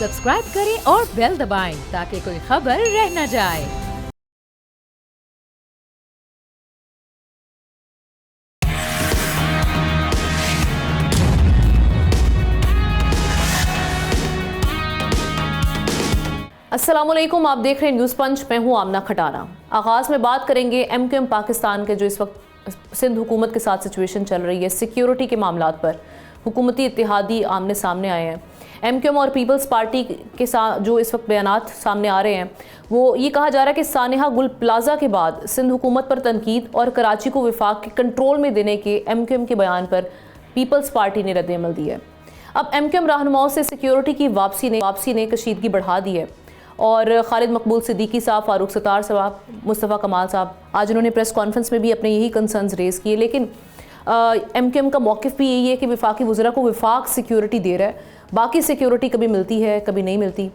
Subscribe करें और bell दबाएं ताकि कोई खबर रह न जाए। अस्सलामुअलैकुम, आप देख रहे हैं न्यूज़ पंच। मैं हूं आमना खटाना। आगाज़ में बात करेंगे एमक्यूएम पाकिस्तान के जो इस वक्त सिंध हुकूमत के साथ सिचुएशन चल रही है, सिक्योरिटी के मामलात पर हुकूमती इत्तेहादी आमने सामने आए हैं। एमक्यूएम और पीपल्स पार्टी के साथ जो इस वक्त बयानात सामने आ रहे हैं, वो ये कहा जा रहा है कि सानिहा गुल प्लाजा के बाद सिंध हुकूमत पर तनकीद और कराची को विफाक के कंट्रोल में देने के एमक्यूएम के बयान पर पीपल्स पार्टी ने रद्द-ए-अमल दिया है। अब एमक्यूएम रहनुमाओं से सिक्योरिटी की वापसी ने कशीदगी बढ़ा दी है और खालिद मकबूल सिद्दीकी साहब, फारूक सत्तार साहब, मुस्तफ़ा कमाल साहब, आज उन्होंने प्रेस कॉन्फ्रेंस में भी अपने यही कंसर्न्स रेज़ किए। लेकिन एमक्यूएम का मौक़िफ़ भी यही है कि वफाकी वज़रा को विफाक सिक्योरिटी दे रहा है, बाकी सिक्योरिटी कभी मिलती है कभी नहीं मिलती।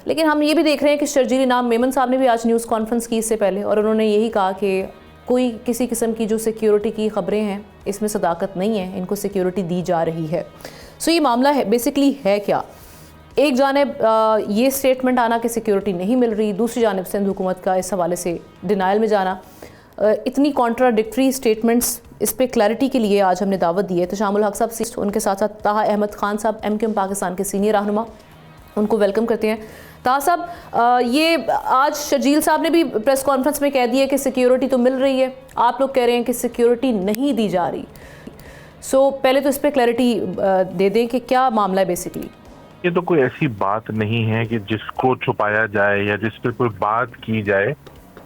लेकिन हम ये भी देख रहे हैं कि शर्जील इनाम मेमन साहब ने भी आज न्यूज़ कॉन्फ्रेंस की इससे पहले, और उन्होंने यही कहा कि कोई किसी किस्म की जो सिक्योरिटी की ख़बरें हैं इसमें सदाकत नहीं है, इनको सिक्योरिटी दी जा रही है। सो ये मामला है बेसिकली है क्या? एक जानिब ये स्टेटमेंट आना कि सिक्योरिटी नहीं मिल रही, दूसरी जानिब सिंध हुकूमत का इस हवाले से डिनाइल में जाना। इतनी कॉन्ट्राडिक्टरी स्टेटमेंट्स, इस पे क्लैरिटी के लिए आज हमने दावत दी है तशामुल हक साहब, उनके साथ साथ ताहा अहमद खान साहब, एमक्यूएम पाकिस्तान के सीनियर रहनुमा, उनको वेलकम करते हैं। ताहा साहब, ये आज शर्जील साहब ने भी प्रेस कॉन्फ्रेंस में कह दिया कि सिक्योरिटी तो मिल रही है, आप लोग कह रहे हैं कि सिक्योरिटी नहीं दी जा रही। सो पहले तो इस पर क्लैरिटी दे दें कि क्या मामला है बेसिकली। ये तो कोई ऐसी बात नहीं है कि जिसको छुपाया जाए या जिस पर कोई बात की जाए।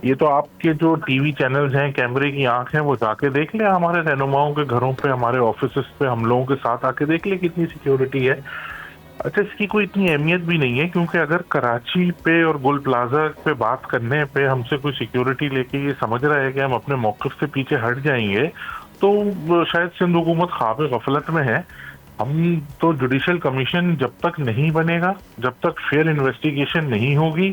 ये तो आपके जो टीवी चैनल्स हैं, कैमरे की आंख है, वो जाके देख ले, हमारे रहनुमाओं के घरों पे, हमारे ऑफिस पे हम लोगों के साथ आके देख ले कितनी सिक्योरिटी है। अच्छा, इसकी कोई इतनी अहमियत भी नहीं है, क्योंकि अगर कराची पे और गुल प्लाजा पे बात करने पे हमसे कोई सिक्योरिटी लेके ये समझ रहा है कि हम अपने मौक़िफ़ से पीछे हट जाएंगे, तो शायद सिंध हुकूमत ख्वाब गफलत में है। हम तो जुडिशल कमीशन जब तक नहीं बनेगा, जब तक फेयर इन्वेस्टिगेशन नहीं होगी,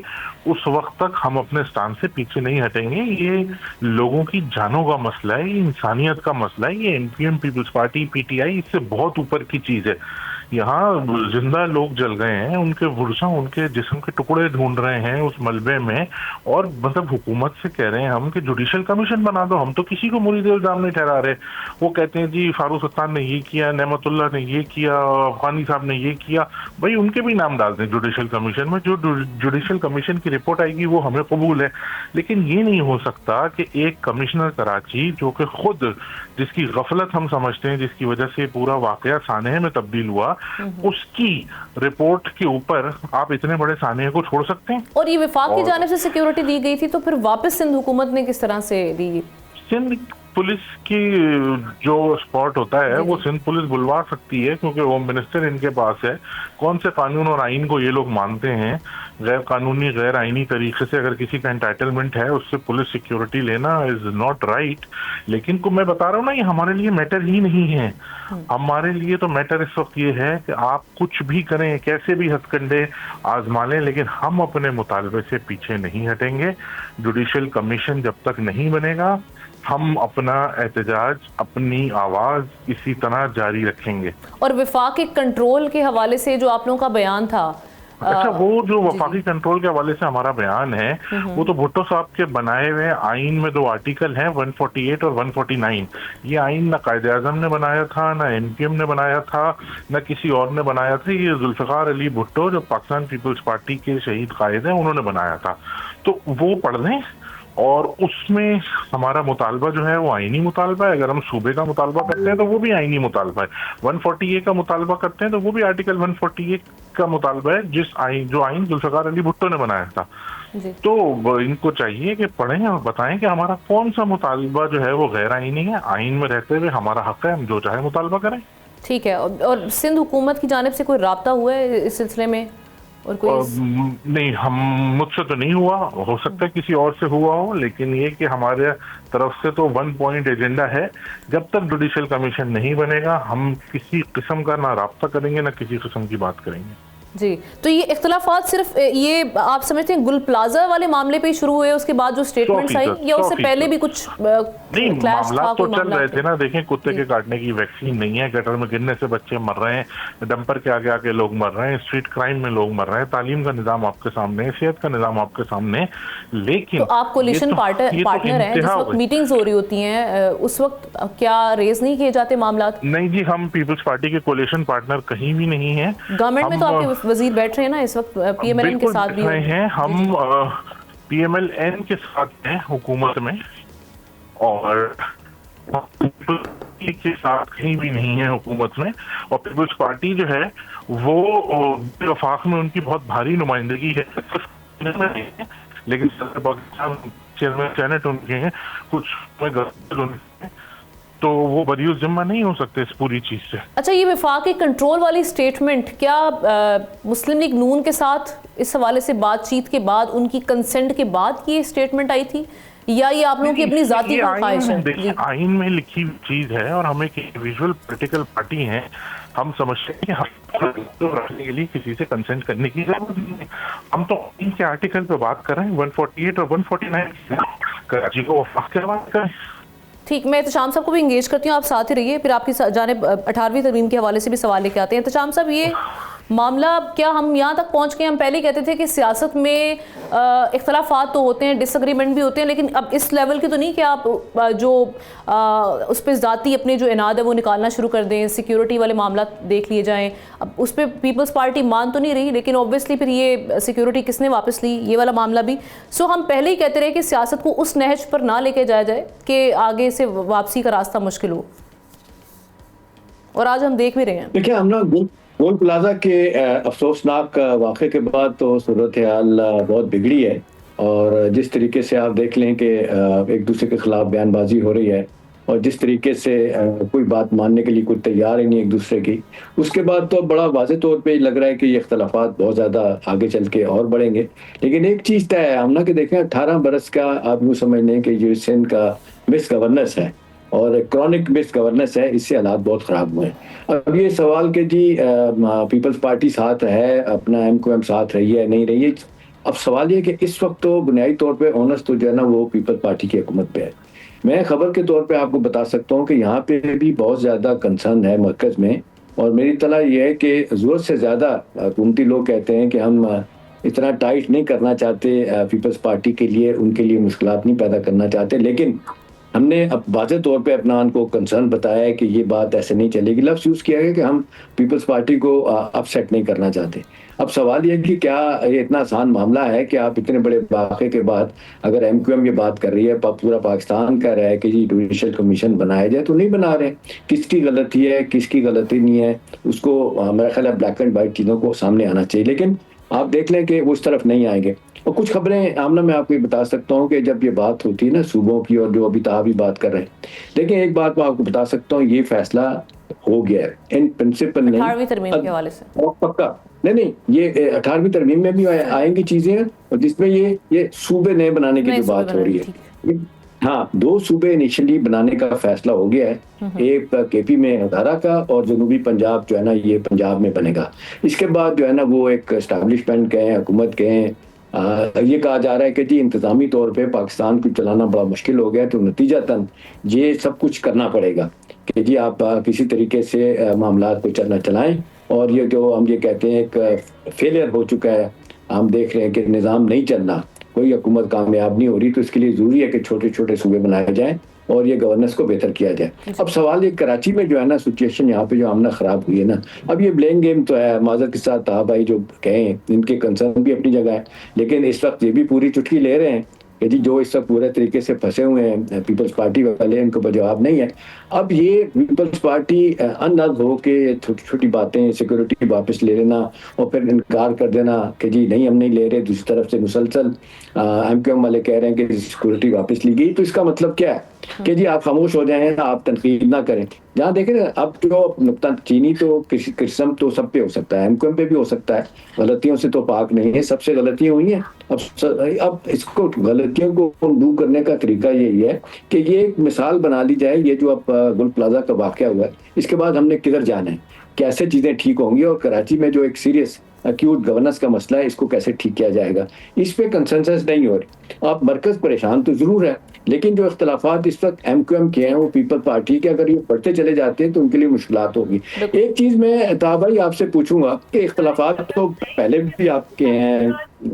उस वक्त तक हम अपने स्थान से पीछे नहीं हटेंगे। ये लोगों की जानों का मसला है, ये इंसानियत का मसला है। ये एमक्यूएम, पीपल्स पार्टी, पीटीआई इससे बहुत ऊपर की चीज है। यहाँ जिंदा लोग जल गए हैं, उनके वर्षा, उनके जिस्म के टुकड़े ढूंढ रहे हैं उस मलबे में, और मतलब हुकूमत से कह रहे हैं हम कि जुडिशल कमीशन बना दो। हम तो किसी को मुरीद इल्जाम नहीं ठहरा रहे। वो कहते हैं जी फारूक सत्तार ने ये किया, नेमतुल्लाह ने ये किया, अफगानी साहब ने ये किया। भाई उनके भी नाम डाल दें जुडिशल कमीशन में, जो जुडिशल कमीशन की रिपोर्ट आएगी वो हमें कबूल है। लेकिन ये नहीं हो सकता कि एक कमिश्नर कराची, जो कि खुद जिसकी गफलत हम समझते हैं, जिसकी वजह से पूरा वाकया सानहे में तब्दील हुआ, उसकी रिपोर्ट के ऊपर आप इतने बड़े सानहे को छोड़ सकते हैं? और ये विफाक की जानिब से सिक्योरिटी दी गई थी, तो फिर वापस सिंध हुकूमत ने किस तरह से दी? सिंध पुलिस की जो स्पॉट होता है वो सिंध पुलिस बुलवा सकती है, क्योंकि होम मिनिस्टर इनके पास है। कौन से कानून और आइन को ये लोग मानते हैं? गैर कानूनी, गैर आइनी तरीके से अगर किसी का एंटाइटलमेंट है, उससे पुलिस सिक्योरिटी लेना इज नॉट राइट। लेकिन को मैं बता रहा हूँ ना, ये हमारे लिए मैटर ही नहीं है। हमारे लिए तो मैटर इस वक्त ये है कि आप कुछ भी करें, कैसे भी हथकंडे आजमा लें, लेकिन हम अपने मुतालबे से पीछे नहीं हटेंगे। जुडिशल कमीशन जब तक नहीं बनेगा, हम अपना एहतजाज, अपनी आवाज इसी तरह जारी रखेंगे। और वफाकी कंट्रोल के हवाले से जो आप लोगों का बयान था, अच्छा, वो जो वफाकी कंट्रोल के हवाले से हमारा बयान है, वो तो भुट्टो साहब के बनाए हुए आइन में 2 आर्टिकल हैं, 148 और 149। ये आइन ना कायदे आजम ने बनाया था, ना एमपीएम ने बनाया था, ना किसी और ने बनाया था। ये जुल्फिकार अली भुट्टो, जो पाकिस्तान पीपल्स पार्टी के शहीद कायद हैं, उन्होंने बनाया था। तो वो पढ़ लें, और उसमें हमारा मुतालबा जो है वो आईनी मुतालबा है। अगर हम सूबे का मुतालबा करते हैं तो वो भी आईनी मुतालबा है। 148 का मुतालबा करते हैं तो वो भी आर्टिकल 148 का मुतालबा है, जो आइन जुल्फिकार अली भुट्टो ने बनाया था। तो इनको चाहिए कि पढ़ें और बताएं कि हमारा कौन सा मुतालबा जो है वो गैर आईनी है। आइन में रहते हुए हमारा हक है, हम जो चाहे मुतालबा करें। ठीक है। और सिंध हुकूमत की जानिब से कोई राब्ता हुआ है इस सिलसिले में? और कोई नहीं, मुझसे तो नहीं हुआ, हो सकता है किसी और से हुआ हो, लेकिन ये कि हमारे तरफ से तो 1 पॉइंट एजेंडा है। जब तक जुडिशल कमीशन नहीं बनेगा, हम किसी किस्म का ना राब्ता करेंगे, ना किसी किस्म की बात करेंगे। जी, तो ये इख्तलाफात सिर्फ ये आप समझते हैं गुल प्लाजा वाले मामले पे ही शुरू हुए, उसके बाद जो स्टेटमेंट्स आई, या उससे पहले भी कुछ नहीं, क्लैश मामला था? तो चल रहे थे ना। देखें, कुत्ते के काटने की वैक्सीन नहीं है, गटर में गिरने से बच्चे मर रहे हैं, डंपर के आगे आके लोग मर रहे हैं, स्ट्रीट क्राइम में लोग मर रहे हैं, तालीम का निजाम आपके सामने है, सेहत का निजाम आपके सामने है। लेकिन तो आप कोलिशन पार्टनर हैं, जिस वक्त मीटिंग्स हो रही होती हैं उस वक्त क्या रेज नहीं किए जाते मामला? नहीं जी, हम पीपल्स पार्टी के कोलिशन पार्टनर कहीं भी नहीं है। गवर्नमेंट में तो आपके वजीर बैठ रहे हैं ना इस वक्त, पीएमएलएन के साथ भी हैं हम, पीएमएलएन के साथ हैं हुकूमत में, और के साथ कहीं भी नहीं है हुकूमत में। और पीपल्स पार्टी जो है वो वफाक में उनकी बहुत भारी नुमाइंदगी है, लेकिन सदर पाकिस्तान चेयरमैन सेनेट उनके हैं, कुछ में गलत उनके हैं, तो वो बरीउस जिम्मा नहीं हो सकते इस पूरी चीज से। अच्छा, ये विफाकी कंट्रोल वाली स्टेटमेंट क्या मुस्लिम लीग नून के साथ इस हवाले से बातचीत के बाद, उनकी कंसेंट के बाद ये स्टेटमेंट आई थी, या ये आप लोगों की अपनी जाती ख्वाहिश है? देखिए, आइन में लिखी चीज है, और हम एक इंडिविजुअल पॉलिटिकल पार्टी हैं, हम समझते हैं कि हम तो रखने के लिए किसी से कंसेंट करने की जरूरत नहीं है। हम तो इनके आर्टिकल पे बात कर रहे हैं, 148 और 149 कराची को वफाक के हवाले करें। ठीक, मैं एहतशाम साहब को भी इंगेज करती हूँ, आप साथ ही रहिए, फिर आपकी जानिब 18वीं तरमीम के हवाले से भी सवाल लेके आते हैं। एहतशाम साहब, ये मामला क्या हम यहाँ तक पहुँच गए? हम पहले कहते थे कि सियासत में इख्तलाफात तो होते हैं, डिसएग्रीमेंट भी होते हैं, लेकिन अब इस लेवल की तो नहीं कि आप जो उस पर ज़ाती अपने जो इनाद है वो निकालना शुरू कर दें, सिक्योरिटी वाले मामला देख लिए जाएँ। अब उस पर पीपल्स पार्टी मान तो नहीं रही, लेकिन ऑब्वियसली फिर ये सिक्योरिटी किसने वापस ली, ये वाला मामला भी। सो हम पहले ही कहते रहे कि सियासत को उस नहज पर ना लेके जाया जाए कि आगे से वापसी का रास्ता मुश्किल हो, और आज हम देख भी रहे हैं। देखिए, हम ना गोल प्लाजा के अफसोसनाक वाक़े के बाद तो सूरत हाल बहुत बिगड़ी है, और जिस तरीके से आप देख लें कि एक दूसरे के खिलाफ बयानबाजी हो रही है, और जिस तरीके से कोई बात मानने के लिए कोई तैयार ही नहीं एक दूसरे की, उसके बाद तो बड़ा वाज़ेह तौर पे लग रहा है कि ये इख्तलाफात बहुत ज़्यादा आगे चल के और बढ़ेंगे। लेकिन एक चीज़ तय है, हम ना कि देखें 18 बरस का आप यूँ समझ लें कि ये सिंध का मिस गवर्नेंस है, और क्रॉनिक मिस गवर्नेंस है, इससे हालात बहुत ख़राब हुए हैं। अब ये सवाल कि जी पीपल्स पार्टी साथ है, अपना MQM साथ रही है नहीं रही है, अब सवाल ये कि इस वक्त तो बुनियादी तौर पे ऑनर्स तो जो है ना वो पीपल्स पार्टी की हुकूमत पे है। मैं खबर के तौर पे आपको बता सकता हूँ कि यहाँ पे भी बहुत ज़्यादा कंसर्न है मरकज़ में, और मेरी तला ये है कि ज़रूरत से ज़्यादा हुकूमती लोग कहते हैं कि हम इतना टाइट नहीं करना चाहते पीपल्स पार्टी के लिए, उनके लिए मुश्किलात नहीं पैदा करना चाहते, लेकिन हमने अब वाज़ेह तौर पे अपना उनको कंसर्न बताया है कि ये बात ऐसे नहीं चलेगी। लफ्ज़ यूज़ किया गया कि हम पीपल्स पार्टी को अपसेट नहीं करना चाहते। अब सवाल ये कि क्या ये इतना आसान मामला है कि आप इतने बड़े वाक़े के बाद अगर MQM ये बात कर रही है, पूरा पाकिस्तान कह रहा है कि जी जुडिशल कमीशन बनाया जाए, तो नहीं बना रहे। किसकी गलती है, किसकी गलती नहीं है, उसको मेरा ख्याल है ब्लैक एंड वाइट चीज़ों को सामने आना चाहिए, लेकिन आप देख लें कि वो उस तरफ नहीं आएंगे। और कुछ खबरें आमना मैं आपको बता सकता हूँ कि जब ये बात होती है ना सूबों की, और जो अभी भी बात कर रहे हैं, देखिए एक बात मैं आपको बता सकता हूँ, ये फैसला हो गया है इन प्रिंसिपल नहीं, 18वीं तरमीम के हवाले से पक्का नहीं, ये 18वीं तरमीम में भी आएंगी चीजें, और जिसमें ये सूबे नए बनाने की जो बात हो रही है। हाँ, 2 सूबे इनिशियली बनाने का फैसला हो गया है, एक KP में हज़ारा का, और जनूबी पंजाब जो है ना ये पंजाब में बनेगा। इसके बाद जो है ना वो एक एस्टैब्लिशमेंट के हैं, हुकूमत के हैं, ये कहा जा रहा है कि जी इंतज़ामी तौर पे पाकिस्तान को चलाना बड़ा मुश्किल हो गया, तो नतीजतन ये सब कुछ करना पड़ेगा कि जी आप किसी तरीके से मामला को चलाएं। और ये जो हम ये कहते हैं एक फेलियर हो चुका है, हम देख रहे हैं कि निज़ाम नहीं चलना, कोई हुकूमत कामयाब नहीं हो रही, तो इसके लिए ज़रूरी है कि छोटे छोटे सूबे बनाए जाएं और ये गवर्नेंस को बेहतर किया जाए। अब सवाल ये कराची में जो है ना सिचुएशन यहाँ पे जो आमना ख़राब हुई है ना, अब ये ब्लेम गेम तो है, माजर के साथ भाई जो कहें, इनके कंसर्न भी अपनी जगह है, लेकिन इस वक्त ये भी पूरी चुटकी ले रहे हैं कि जी जो इस वक्त पूरे तरीके से फंसे हुए हैं पीपल्स पार्टी वाले, इनको पर जवाब नहीं है। अब ये पीपल्स पार्टी अनद हो के छोटी छोटी बातें, सिक्योरिटी वापस ले लेना और फिर इनकार कर देना कि जी नहीं हम नहीं ले रहे, दूसरी तरफ से मुसलसल MQM वाले कह रहे हैं कि सिक्योरिटी वापस ली गई, तो इसका मतलब क्या है कि जी आप खामोश हो जाएं, आप तनकीद ना करें। जहाँ देखें ना, अब जो नुकता चीनी तो किसी किस्म तो सब पे हो सकता है, MQM पे भी हो सकता है, गलतियों से तो पाक नहीं है, सबसे गलतियां हुई हैं। अब इसको गलतियों को दूर करने का तरीका यही है कि ये एक मिसाल बना ली जाए, ये जो अब गुल प्लाजा का वाकया हुआ है, इसके बाद हमने किधर जाना है, कैसे चीज़ें ठीक होंगी, और कराची में जो एक सीरियस एक्यूट गवर्नेंस का मसला है, इसको कैसे ठीक किया जाएगा, इस पे कंसेंसस नहीं हो रही। अब मरकज परेशान तो जरूर है, लेकिन जो इख्तलाफात इस वक्त MQM के हैं वो पीपल पार्टी के, अगर ये बढ़ते चले जाते हैं तो उनके लिए मुश्किलात होगी। एक चीज मैं ताहा भाई आपसे पूछूंगा कि इख्तलाफात तो पहले भी आपके हैं,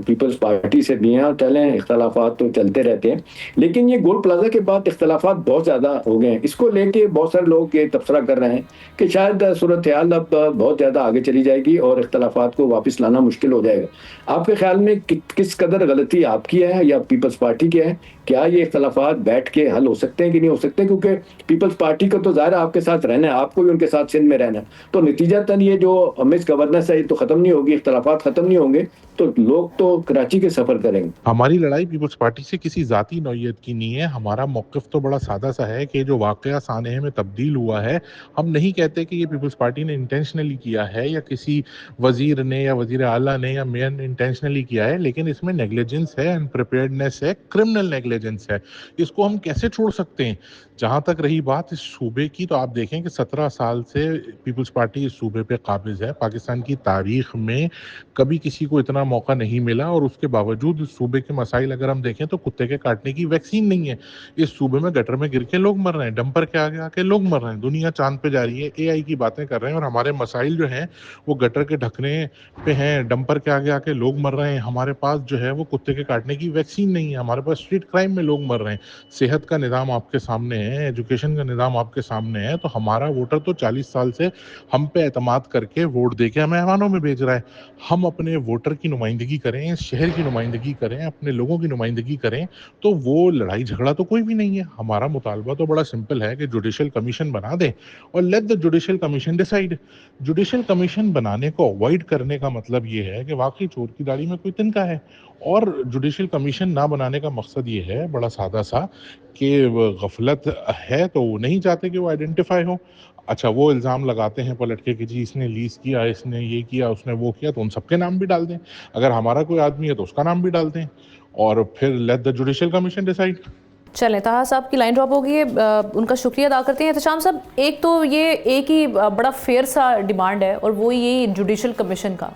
पीपल्स पार्टी से भी हैं और चले इख्तलाफात तो चलते रहते हैं, लेकिन ये गोल प्लाजा के बाद इख्तलाफात बहुत ज्यादा हो गए हैं। इसको लेके बहुत सारे लोग ये तबसरा कर रहे हैं कि शायद सूरत हाल अब बहुत ज्यादा आगे चली जाएगी और इख्तलाफात को वापस लाना मुश्किल हो जाएगा। आपके ख्याल में किस कदर गलती आपकी है या पीपल्स पार्टी की है? क्या ये इख्तलाफात बैठ के हल हो सकते हैं कि नहीं हो सकते? क्योंकि पीपल्स पार्टी को तो ज़ाहिर आपके साथ रहना है, आपको भी उनके साथ सिंध में रहना है, तो नतीजतन ये जो मिस गवर्नेंस है ये तो खत्म नहीं होगी, इख्तलाफात खत्म नहीं होंगे, तो लोग तो कराची के सफर करेंगे। हमारी लड़ाई पीपल्स पार्टी से किसी जाती नौयत की नहीं है। हमारा मौक़िफ़ तो बड़ा सादा सा है कि जो वाक़या सानहे में तब्दील हुआ है, हम नहीं कहते कि ये पीपल्स पार्टी ने इंटेंशनली किया है या किसी वज़ीर ने या वज़ीर आला ने या मेयर ने इंटेंशनली किया है, लेकिन इसमें नेग्लिजेंस है, अनप्रिपेयर्डनेस है, क्रिमिनल नेग्लिजेंस है। इसको हम कैसे छोड़ सकते हैं? जहाँ तक रही बात इस सूबे की, तो आप देखें कि 17 साल से पीपल्स पार्टी इस सूबे पे काबिज़ है। पाकिस्तान की तारीख़ में कभी किसी को इतना मौका नहीं मिला और उसके बावजूद इस सूबे के मसाइल अगर हम देखें तो कुत्ते के काटने की वैक्सीन नहीं है। इस सूबे में गटर में गिर के लोग मर रहे हैं, डंपर के आगे आके लोग मर रहे हैं, दुनिया चांद पे जा रही है, AI की बातें कर रहे हैं और हमारे मसाइल जो हैं वो गटर के ढकने पे हैं, डंपर के आगे आके लोग मर रहे हैं। हमारे पास जो है वो कुत्ते के काटने की वैक्सीन नहीं है, हमारे पास स्ट्रीट क्राइम में लोग मर रहे हैं। सेहत का निज़ाम आपके सामने है, एजुकेशन का निज़ाम आपके सामने है। तो हमारा वोटर तो 40 साल से हम पे एतमाद करके वोट दे के हमें ऐवानों में भेज रहा है। हम अपने वोटर की नुमाइंदगी करें, शहर की नुमाइंदगी करें, अपने लोगों की नुमाइंदगी करें, तो वो लड़ाई झगड़ा तो कोई भी नहीं है। हमारा मुतालबा तो बड़ा सिंपल है कि जुडिशल कमीशन बना दें और let the judicial commission decide. Judicial commission बनाने को अवॉइड करने का मतलब ये है कि वाकई चोर की दाढ़ी में कोई तिनका है, और जुडिशल कमीशन ना बनाने का मकसद ये है बड़ा सादा सा कि गफलत है तो वो नहीं चाहते कि वो आइडेंटिफाई हो। अच्छा, वो इल्ज़ाम लगाते हैं पलट के कि जी इसने लीज़ किया, इसने ये किया, उसने वो किया, तो उन सबके नाम भी डाल दें। अगर हमारा कोई आदमी है तो उसका नाम भी डाल दें और फिर let the judicial commission decide. चलें, ताहा साहब की लाइन ड्रॉप हो गई है, उनका शुक्रिया अदा करते हैं। एहतशाम साहब, एक तो ये एक ही बड़ा फेयर सा डिमांड है और वो ये जुडिशल कमीशन का।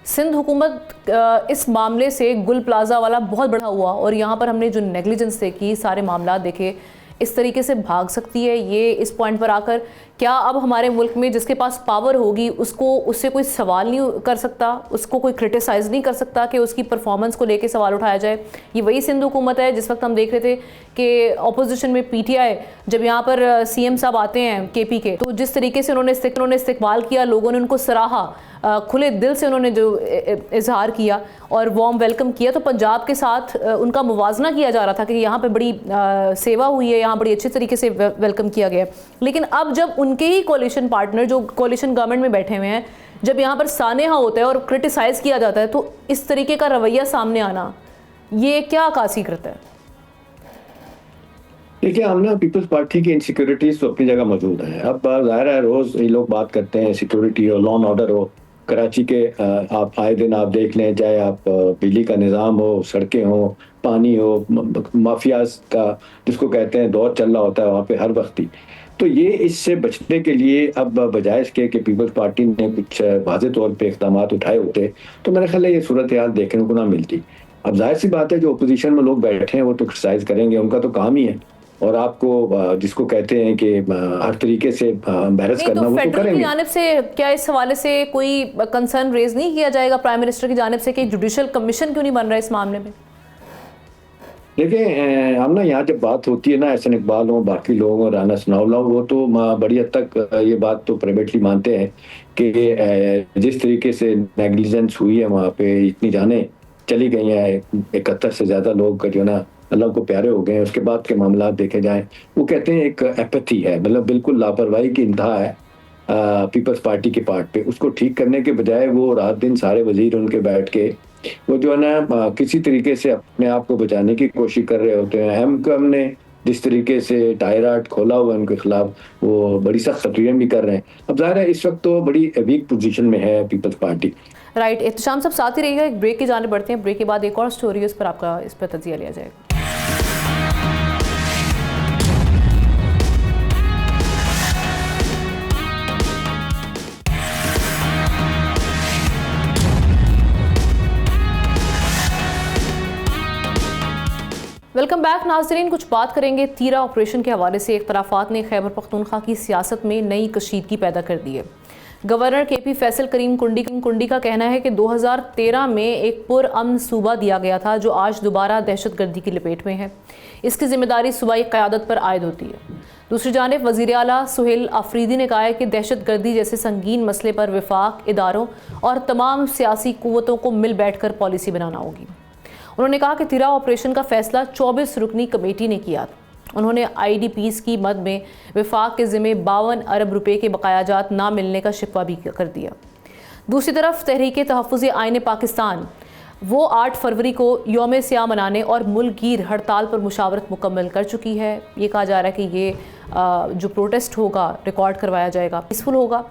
सिंध हुकूमत इस मामले से गुल प्लाजा वाला बहुत बड़ा हुआ और यहाँ पर हमने जो नेग्लिजेंस देखी, सारे मामला देखे, इस तरीके से भाग सकती है ये इस पॉइंट पर आकर? क्या अब हमारे मुल्क में जिसके पास पावर होगी उससे कोई सवाल नहीं कर सकता, उसको कोई क्रिटिसाइज़ नहीं कर सकता कि उसकी परफॉर्मेंस को लेके सवाल उठाया जाए? ये वही सिंध हुकूमत है जिस वक्त हम देख रहे थे कि अपोजिशन में PTI जब यहाँ पर CM साहब आते हैं KP के, तो जिस तरीके से उन्होंने इस्तेकबाल किया, लोगों ने उनको सराहा, खुले दिल से उन्होंने जो इजहार किया और वार्म वेलकम किया, तो पंजाब के साथ उनका मुवाजना किया जा रहा था कि यहाँ पे बड़ी सेवा हुई है, यहाँ बड़ी अच्छे तरीके से वेलकम किया गया। लेकिन अब जब उनके ही कोलिशन पार्टनर जो कोलिशन गवर्नमेंट में बैठे हुए हैं, जब यहाँ पर सानेहा होता है और क्रिटिसाइज़ किया जाता है, तो इस तरीके का रवैया सामने आना ये क्या अक्कासी करता है? देखिए, हम ना पीपल्स पार्टी की इनसिक्योरिटीज तो अपनी जगह मौजूद है। अब जाहिर है रोज ये लोग बात करते हैं सिक्योरिटी हो, लॉ एंड ऑर्डर हो। कराची के आप आए दिन आप देख लें, चाहे आप बिजली का निज़ाम हो, सड़कें हो, पानी हो, माफियाज का जिसको कहते हैं दौर चल रहा होता है वहाँ पे हर वक्त ही। तो ये इससे बचने के लिए अब बजाय इसके कि पीपल्स पार्टी ने कुछ वाज़े तौर पे इक़दाम उठाए होते, तो मेरा ख्याल है ये सूरत हाल देखने को ना मिलती। अब जाहिर सी बात है जो अपोजिशन में लोग बैठे हैं वो तो क्रिटिसाइज करेंगे, उनका तो काम ही है, और आपको जिसको कहते हैं कि हर तरीके से एम्बैरस करना, वो तो करेंगे। जानिब से क्या इस हवाले से कोई कंसर्न रेज नहीं किया जाएगा प्राइम मिनिस्टर की जानिब से कि जुडिशल कमीशन क्यों नहीं बन रहा है इस मामले में? देखिए, हम ना यहाँ जब बात होती है ना, एहसन इकबाल हो, बाकी लोग हो, राना सनाउल्लाह, वो तो बड़ी हद तक ये बात तो प्राइवेटली मानते हैं कि जिस तरीके से नेग्लिजेंस हुई है वहाँ पे, इतनी जानें चली गई हैं, 71 से ज़्यादा लोग जो ना अल्लाह को प्यारे हो गए हैं, उसके बाद के मामला देखे जाएं, वो कहते हैं एक एपैथी है, मतलब बिल्कुल लापरवाही की इंतहा है पीपल्स पार्टी के पार्ट पे। उसको ठीक करने के बजाय वो रात दिन सारे वजीर उनके बैठ के वो जो है ना किसी तरीके से अपने आप को बचाने की कोशिश कर रहे होते हैं। हमने जिस तरीके से टायराट खोला हुआ उनके खिलाफ, वो बड़ी सख्त तकरीरें भी कर रहे हैं। अब ज़ाहिर है इस वक्त तो बड़ी वीक पोजीशन में है पीपल्स पार्टी। राइट, एहतशाम साहब साथ ही रहिएगा, एक ब्रेक की जाने बढ़ते हैं। ब्रेक के बाद एक और स्टोरी है, उस पर आपका इस पर तजिया लिया जाएगा। वेलकम बैक नाजरीन। कुछ बात करेंगे तीरा ऑपरेशन के हवाले से। इख्तलाफात ने खैबर पख्तूनख्वा की सियासत में नई कशीदगी पैदा कर दी है। गवर्नर KP फैसल करीम कुंडी का कहना है कि 2013 में एक पुरअमन सूबा दिया गया था जो आज दोबारा दहशतगर्दी की लपेट में है। इसकी जिम्मेदारी सूबाई क़यादत पर आयद होती है। दूसरी जानिब वज़ीर आला सुहेल आफरीदी ने कहा है कि दहशतगर्दी जैसे संगीन मसले पर वफाक, इदारों और तमाम सियासी क़ुव्वतों को मिल बैठ कर पॉलिसी बनाना होगी। उन्होंने कहा कि तीरा ऑपरेशन का फैसला 24 रुकनी कमेटी ने किया। उन्होंने IDPs की मद में वफाक के ज़िम्मे 52 अरब रुपए के बकायाजात ना मिलने का शिकवा भी कर दिया। दूसरी तरफ तहरीक तहफ़्फ़ुज़ आईन पाकिस्तान वो 8 फरवरी को यौम सियाह मनाने और मुल्क गिर हड़ताल पर मुशावरत मुकम्मल कर चुकी है। ये कहा जा रहा है कि ये जो प्रोटेस्ट होगा रिकॉर्ड करवाया जाएगा, पीसफुल होगा।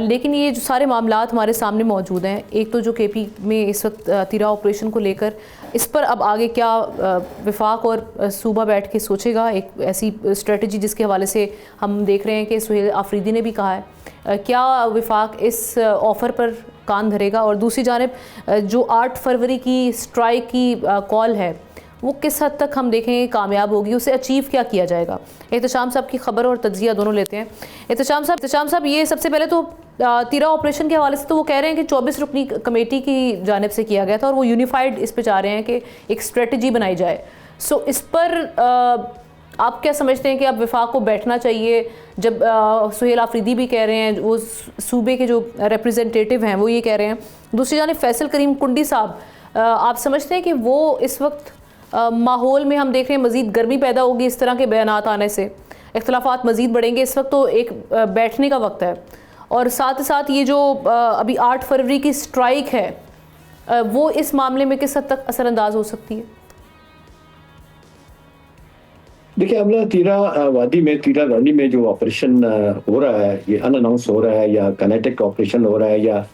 लेकिन ये जो सारे मामलात हमारे सामने मौजूद हैं, एक तो जो KP में इस वक्त तीरा ऑपरेशन को लेकर, इस पर अब आगे क्या वफाक और सूबा बैठ के सोचेगा एक ऐसी स्ट्रेटजी जिसके हवाले से हम देख रहे हैं कि सुहेल आफरीदी ने भी कहा है। क्या वफाक इस ऑफ़र पर कान धरेगा? और दूसरी जानिब जो 8 फरवरी की स्ट्राइक की कॉल है वो किस हद तक हम देखें कामयाब होगी, उसे अचीव क्या किया जाएगा? एहतशाम साहब की खबर और तज्जिया दोनों लेते हैं। एहतशाम साहब, ये सबसे पहले तो तीरा ऑपरेशन के हवाले से तो वो कह रहे हैं कि 24 रुकनी कमेटी की जानिब से किया गया था और वो यूनिफाइड इस पे चाह रहे हैं कि एक स्ट्रेटजी बनाई जाए। सो इस पर आप क्या समझते हैं कि अब वफाक को बैठना चाहिए? जब सुहेल आफरीदी भी कह रहे हैं, वो सूबे के जो रिप्रेजेंटेटिव हैं वो ये कह रहे हैं। दूसरी जानिब फैसल करीम कुंडी साहब, आप समझते हैं कि वो इस वक्त माहौल में हम देख रहे हैं मज़ीद गर्मी पैदा होगी इस तरह के बयानात आने से, इख्तलाफात मज़ीद बढ़ेंगे? इस वक्त तो एक बैठने का वक्त है और साथ ही साथ ये जो अभी 8 फरवरी की स्ट्राइक है वो इस मामले में किस हद तक असरअंदाज हो सकती है? देखिए, अमला तीरा वैली में जो ऑपरेशन हो रहा है, ये अनअनाउंस हो रहा है या काइनेटिक ऑपरेशन हो रहा है या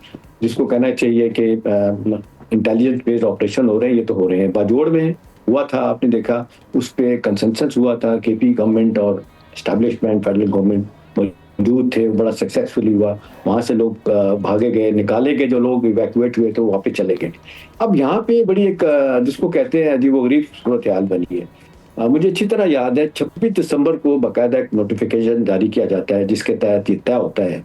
जिसको कहना चाहिए कि इंटेलिजेंस बेस्ड ऑपरेशन हो रहे हैं, ये तो हो रहे हैं। बाजोड़ में हुआ था, आपने देखा, उस पर कंसेंसस हुआ था। KP गवर्नमेंट और एस्टैब्लिशमेंट, फेडरल गवर्नमेंट मौजूद थे, बड़ा सक्सेसफुली हुआ। वहाँ से लोग भागे गए, निकाले गए, जो लोग इवैक्यूएट हुए तो वापस चले गए। अब यहाँ पे बड़ी एक जिसको कहते हैं अजीबोगरीब सूरत हाल बनी है। मुझे अच्छी तरह याद है 26 दिसंबर को बाकायदा एक नोटिफिकेशन जारी किया जाता है जिसके तहत ये तय होता है,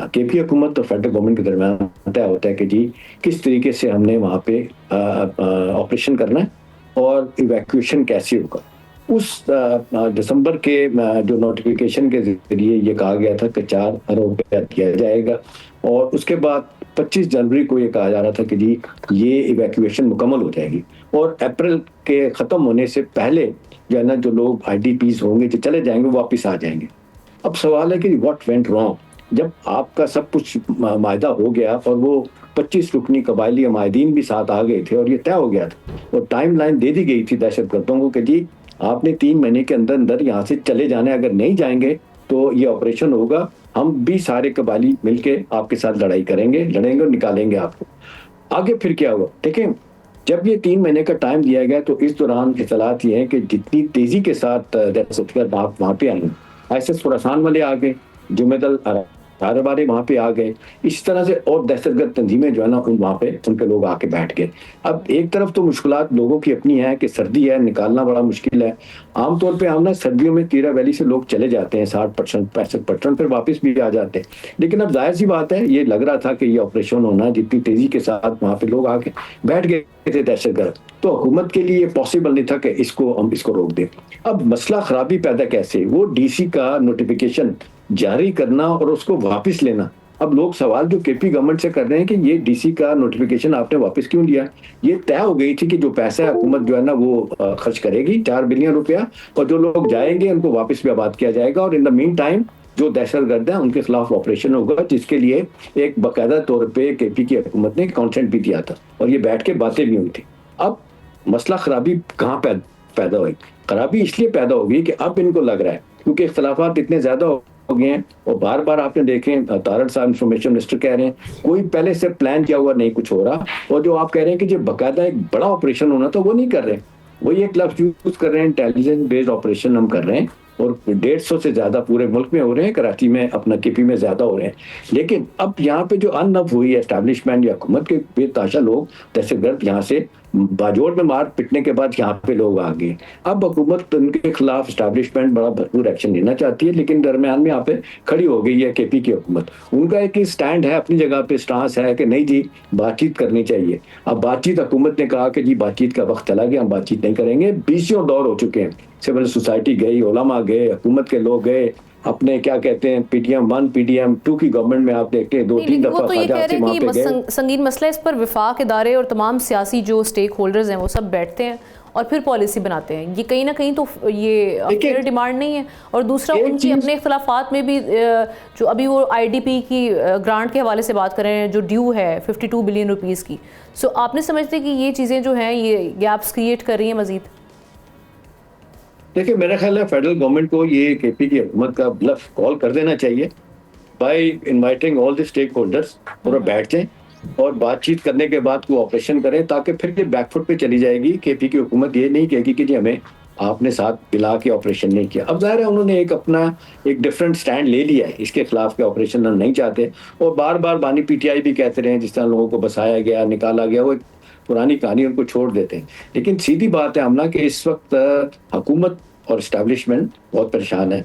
KP हुकूमत और फेडरल गवर्नमेंट के दरमियान तय होता है कि जी किस तरीके से हमने वहाँ पे ऑपरेशन करना है और इवैक्यूएशन कैसे होगा। उस दिसंबर के जो नोटिफिकेशन के जरिए ये कहा गया था कि 4 अरब रुपया दिया जाएगा और उसके बाद 25 जनवरी को ये कहा जा रहा था कि जी ये इवैक्यूएशन मुकम्मल हो जाएगी और अप्रैल के ख़त्म होने से पहले जो है ना, जो लोग IDPs होंगे जो चले जाएंगे वापस आ जाएंगे। अब सवाल है कि व्हाट वेंट रॉन्ग? जब आपका सब कुछ मायदा हो गया और वो 25 रुकनी कबायली माहिदीन भी साथ आ गए थे और ये तय हो गया था और टाइम लाइन दे दी गई थी दहशतगर्दों को कि जी आपने 3 महीने के अंदर अंदर यहाँ से चले जाना है, अगर नहीं जाएंगे तो ये ऑपरेशन होगा, हम भी सारे कबायली मिलके आपके साथ लड़ेंगे और निकालेंगे आपको। आगे फिर क्या हुआ देखें, जब ये 3 महीने का टाइम दिया गया तो इस दौरान इत्तलात ये है कि जितनी तेजी के साथ दहशतगर्द आप वहाँ पे आए, ISIS खुरासान वाले आ गए, जुमेदल वाले वहाँ पे आ गए, इस तरह से और दहशतगर्द तंजीमें जो है ना वहाँ पे उनके लोग आके बैठ गए। अब एक तरफ तो मुश्किलात लोगों की अपनी है कि सर्दी है, निकालना बड़ा मुश्किल है। आमतौर पे हम ना सर्दियों में तीरा वैली से लोग चले जाते हैं 60% 65%, फिर वापस भी आ जाते हैं। लेकिन अब जाहिर सी बात है, ये लग रहा था कि ये ऑपरेशन होना है, जितनी तेजी के साथ वहाँ पे लोग आके बैठ गए थे दहशतगर्द, तो हुकूमत के लिए पॉसिबल नहीं था कि हम इसको रोक दें। अब मसला खराबी पैदा कैसे? वो DC का नोटिफिकेशन जारी करना और उसको वापस लेना। अब लोग सवाल जो KP गवर्नमेंट से कर रहे हैं कि ये DC का नोटिफिकेशन आपने वापस क्यों लिया? ये तय हो गई थी कि जो पैसा है हुकूमत जो है ना वो खर्च करेगी 4 बिलियन रुपया, और जो लोग जाएंगे उनको वापस भी आबाद किया जाएगा और इन द मीन टाइम जो दहशतगर्द है उनके खिलाफ ऑपरेशन होगा, जिसके लिए एक बाकायदा तौर पे KP की हुकूमत ने कॉन्सेंट भी दिया था और ये बैठ के बातें भी हुई थी। अब मसला खराबी कहाँ पैदा हुई? खराबी इसलिए पैदा होगी कि अब इनको लग रहा है क्योंकि इख्तलाफात इतने ज्यादा हो गए हैं और बार बार आपने देखें तारड़ साहब इंफॉर्मेशन मिनिस्टर कह रहे हैं कोई पहले से प्लान किया हुआ नहीं कुछ हो रहा, और जो आप कह रहे हैं कि जो बाकायदा एक बड़ा ऑपरेशन होना था वो नहीं कर रहे, वही एक लफ्ज यूज कर रहे हैं, इंटेलिजेंस बेस्ड ऑपरेशन हम कर रहे हैं और 150 से ज्यादा पूरे मुल्क में हो रहे हैं, कराची में अपना KP में ज्यादा हो रहे हैं। लेकिन अब यहाँ पे जो अनब हुई है एस्टैब्लिशमेंट या हुकूमत के बेताशा लोग दहशतगर्द यहाँ से बाजोड़ में मार पिटने के बाद यहाँ पे लोग आ गए। अब हुकूमत उनके खिलाफ एस्टैब्लिशमेंट बड़ा भरपूर एक्शन लेना चाहती है, लेकिन दरमियान में यहाँ पे खड़ी हो गई है केपी की हुकूमत। उनका एक स्टैंड है, अपनी जगह पे स्टांस है कि नहीं जी बातचीत करनी चाहिए। अब बातचीत, हुकूमत ने कहा कि जी बातचीत का वक्त चला गया, हम बातचीत नहीं करेंगे। 20 दौर हो चुके हैं, सिविल सोसाइटी गई, उलमा गए, हुकूमत के लोग गए, अपने क्या कहते हैं PTM 1 PTM 2 की गवर्नमेंट में आप देखते हैं 2-3 दफा तो ये कह रहे हैं कि ये संगीन मसला, इस पर विफाक इदारे और तमाम सियासी जो स्टेक होल्डर्स हैं वो सब बैठते हैं और फिर पॉलिसी बनाते हैं। ये कहीं ना कहीं तो ये डिमांड नहीं है। और दूसरा, उनकी अपने इख्तलाफात में भी जो अभी वो IDP की ग्रांट के हवाले से बात कर रहे हैं, जो ड्यू है 52 बिलियन रुपीज़ की। सो आपने समझते कि ये चीज़ें जो हैं ये गैप्स क्रिएट कर रही हैं मजीद? देखिए, मेरा ख्याल है फेडरल गवर्नमेंट को ये केपी की हुकूमत का ब्लफ कॉल कर देना चाहिए by inviting all the stakeholders, और बैठ जाएं और बातचीत करने के बाद कोई ऑपरेशन करें, ताकि फिर ये बैकफुट पे चली जाएगी। केपी की हुकूमत ये नहीं कहेगी कि जी हमें आपने साथ मिला के ऑपरेशन नहीं किया। अब जाहिर है उन्होंने एक अपना एक डिफरेंट स्टैंड ले लिया है, इसके खिलाफ के ऑपरेशन नहीं चाहते। और बार बार बानी PTI भी कहते रहे, जिस तरह लोगों को बसाया गया, निकाला गया, वो पुरानी कहानी उनको छोड़ देते हैं। लेकिन सीधी बात है आमना कि इस वक्त हुकूमत और इस्टेब्लिशमेंट बहुत परेशान है